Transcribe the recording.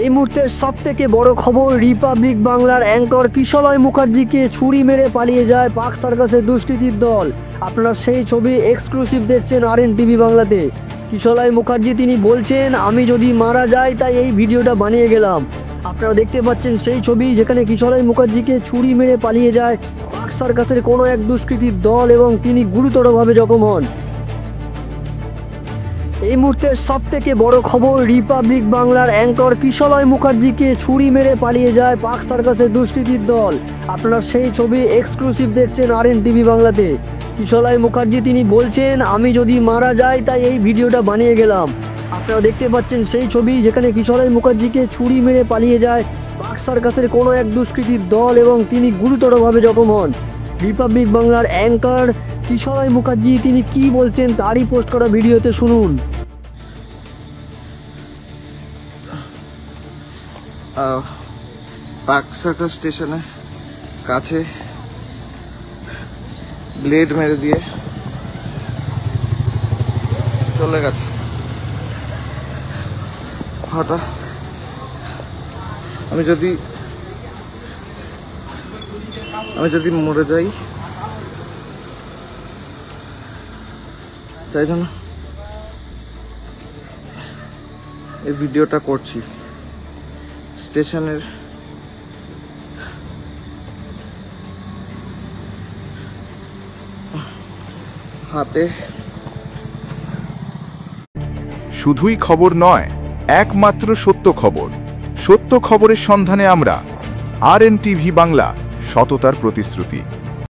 এই মুহূর্তের সবথেকে বড় খবর, রিপাবলিক বাংলার অ্যাঙ্কর কিশলয় মুখার্জিকে ছুরি মেরে পালিয়ে যায় পাক সার্কাসের দুষ্কৃতীর দল। আপনারা সেই ছবি এক্সক্লুসিভ দেখছেন RNTV বাংলাতে। কিশলয় মুখার্জি তিনি বলছেন, আমি যদি মারা যাই তাই এই ভিডিওটা বানিয়ে গেলাম। আপনারা দেখতে পাচ্ছেন সেই ছবি যেখানে কিশলয় মুখার্জিকে ছুরি মেরে পালিয়ে যায় পাক সার্কাসের কোনো এক দুষ্কৃতীর দল এবং তিনি গুরুতরভাবে জখম হন। এই মুহূর্তের সবথেকে বড় খবর, রিপাবলিক বাংলার অ্যাঙ্কর কিশলয় মুখার্জিকে ছুরি মেরে পালিয়ে যায় পাক সার্কাসের দুষ্কৃতীর দল। আপনারা সেই ছবি এক্সক্লুসিভ দেখছেন RNTV বাংলাতে। কিশলয় মুখার্জি তিনি বলছেন, আমি যদি মারা যাই তাই এই ভিডিওটা বানিয়ে গেলাম। আপনারা দেখতে পাচ্ছেন সেই ছবি যেখানে কিশলয় মুখার্জিকে ছুরি মেরে পালিয়ে যায় পাক সার্কাসের কোনো এক দুষ্কৃতীর দল এবং তিনি গুরুতরভাবে জখম হন। রিপাবলিক বাংলার অ্যাঙ্কর কিশলয় মুখার্জি তিনি কি বলছেন তারই পোস্ট করা ভিডিওতে শুনুন। পাক সার্কাস স্টেশনে কাছে ব্লেড মেরে দিয়ে চলে গেছে। হঠাৎ আমি যদি মরে যাই তাই জন্য এই ভিডিওটা করছি। স্টেশনের হাতে শুধুই খবর নয়, একমাত্র সত্য খবর। সত্য খবরের সন্ধানে আমরা RNTV বাংলা, সততার প্রতিশ্রুতি।